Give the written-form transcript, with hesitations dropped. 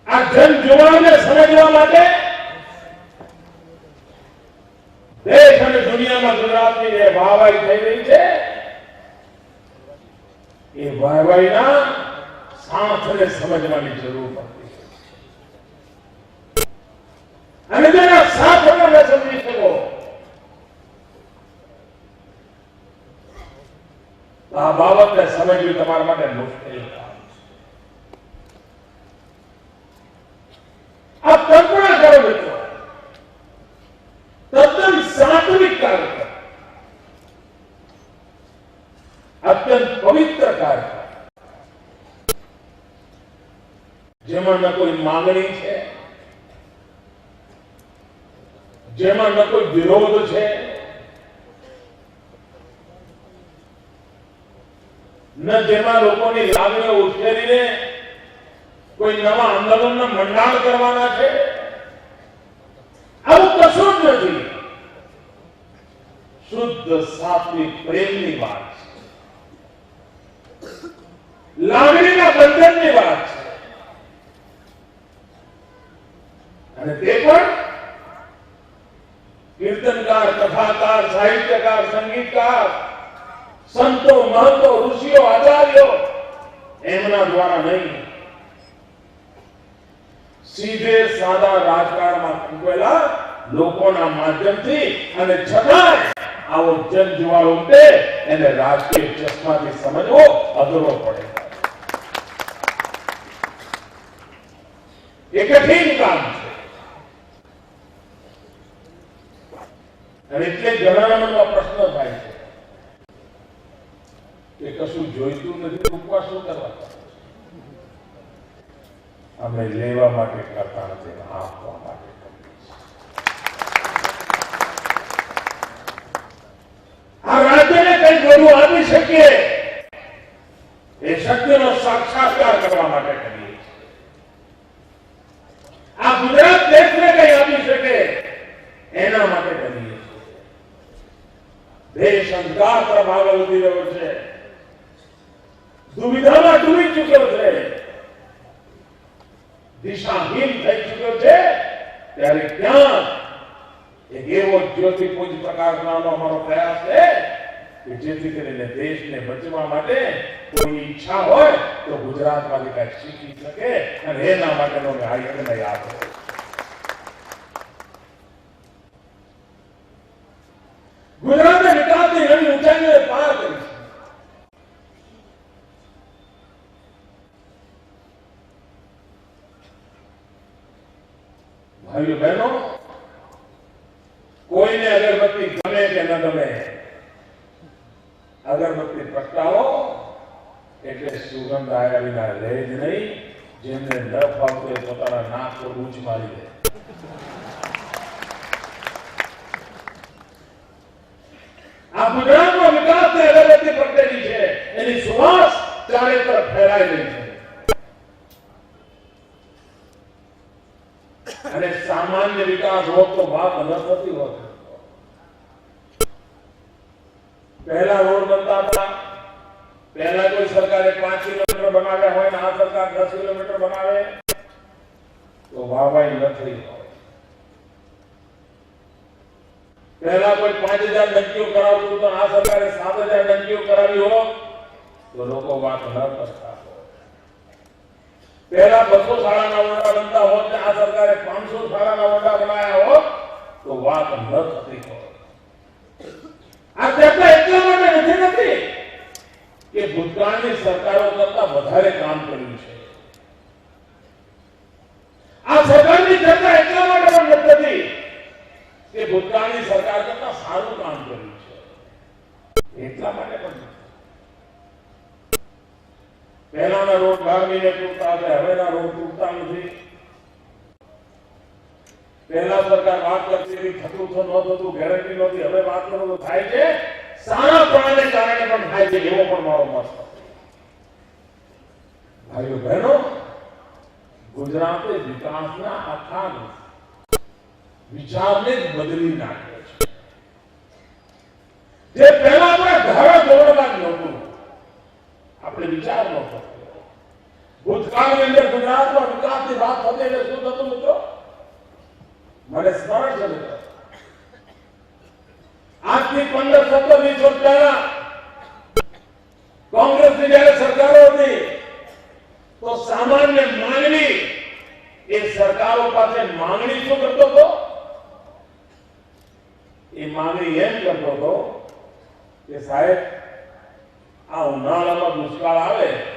આ જન જીવનને સમજવા માટે દેશ અને દુનિયામાં ગુજરાતની જે વાહવાહી થઈ રહી છે એ વાહવાહીના સાથને સમજવાની જરૂર પડતી છે અને તેના સાથ તમે સમજી શકો આ બાબતને સમજવી તમારા માટે મુશ્કેલ કામ છે. આ કલ્પના કરો મિત્રો, તદ્દન સાત્વિક કાર્ય, અત્યંત પવિત્ર કાર્ય, જેમાં ન કોઈ માંગણી છે, જેમાં ન કોઈ વિરોધ છે, ન જેમાં લોકોની લાગણીઓ ઉશ્કેરીને કોઈ નવા આંદોલનના મંડાણ કરવાના છે, આવું કશું જ નથી. શુદ્ધ સાત્વિક પ્રેમની વાત છે, લાગણીના બંધનની વાત છે અને તે પણ કીર્તનકાર, કથાકાર, સાહિત્યકાર, સંગીતકાર, સંતો, મહંતો, ઋષિઓ, આચાર્યો એમના દ્વારા નહીં, સીધે સાદા રાજકારણમાં ઉભેલા લોકોના માધ્યમથી અને છતાંય આવો જન જુવાળ ઉમટે એને રાજકીય ચશ્માથી સમજવો અઘરો પડે. એ કઠિન કામ છે અને એટલે ઘણા પ્રશ્ન થાય છે કે કશું જોઈતું નથી, ઉપવાસ શું કરવા? અમે લેવા માટે કરતા નથી, આપવા માટે કરીએ છીએ. આ રાજ્યને કઈ બધું આપી શકીએ એ શક્તિનો સાક્ષાત્કાર કરવા માટે કરીએ છીએ. આ ગુજરાત દેશને કઈ આપી શકે એના માટે કરીએ છીએ. દેશ અંધકાર તરફ આગળ વધી રહ્યો છે, દુવિધામાં ડૂબી ચૂક્યો છે, દિશાહીન થઈ ચૂક્યો છે, ત્યારે ક્યાં એક એવો જ્યોતિપુંજ પ્રકાશનો અમારો પ્રયાસ છે કે જેથી કરીને દેશને બચવા માટે કોઈ ઈચ્છા હોય તો ગુજરાતમાંથી કઈ શીખી શકે અને એના માટેનો આયોજન યાદ હોય. ગુજરાતને વિકાસની નવી ઊંચાઈઓએ પાર કરી છે. ભાઈઓ બહેનો, કોઈને અગરબત્તી ગમે કે ન ગમે, અગરબત્તી પ્રગટાવો એટલે સુગંધ આવ્યા વિના રહે જ નહીં. જેમને ન ફાવતું એ પોતાના નાક પર ઊંચ મારી દે. આ ગુજરાતનો વિકાસની અગરબત્તી પ્રગટેલી છે, એની સુવાસ ચારે તરફ ફેલાઈ રહી છે અને સામાન્ય વિકાસ હોત તો વાત ન થતી હોત. પહેલા રોડ બનતા હતા, પહેલા કોઈ સરકારે 5 કિલોમીટર બનાવ્યા હોય ને આ સરકાર 10 કિલોમીટર બનાવે તો વાહવાહી ન થઈ હોય. પહેલા કોઈ 5000 ડંકીઓ કરાવતું તો આ સરકારે 7000 ડંકીઓ કરાવી હોત તો લોકો વાત ન કરતા. પહેલા 200 શાળાના ઓરડા બનતા હોત ને આ સરકારે 500 શાળાના ઓરડા બનાવ્યા હોત તો વાત ન થતી હોત. આ ચર્ચા એટલા માટે નથી કે ભૂતકાળની સરકારો કરતા વધારે કામ કર્યું છે. આ સરકારની ચર્ચા એટલા માટે પણ નથી કે ભૂતકાળની સરકાર કરતા સારું કામ કર્યું છે. એટલા માટે પણ પહેલાના રોડ 12 મહિને તૂટતા હતા, હવેના રોડ તૂટતા નથી. પહેલા સરકાર વાત કરતી હતી થતું તો નહોતું, ગેરંટી નહોતી, હવે વાત કરો તો થાય છે. સારા પ્રાણને કારણે પણ થાય છે, એવો પણ મારો મત છે. ભાઈઓ બહેનો, ગુજરાતે વિકાસના આખા વિચારને જ બદલી નાખ્યો છે. જે પહેલા આપણે ધારા ધોરણમાં નહોતું, આપણે વિચાર નહોતો. ભૂતકાળ ભૂતકાળની અંદર ગુજરાતમાં વિકાસની વાત થતી એટલે શું થતું મિત્રો? મને સ્મરણ છે મિત્રો, આજથી 15-17-20 વર્ષ પહેલા કોંગ્રેસની જયારે સરકારો હતી તો સામાન્ય માનવી એ સરકારો પાસે માંગણી શું કરતો હતો? એ માંગણી એમ કરતો હતો કે સાહેબ આ ઉનાળામાં દુષ્કાળ આવે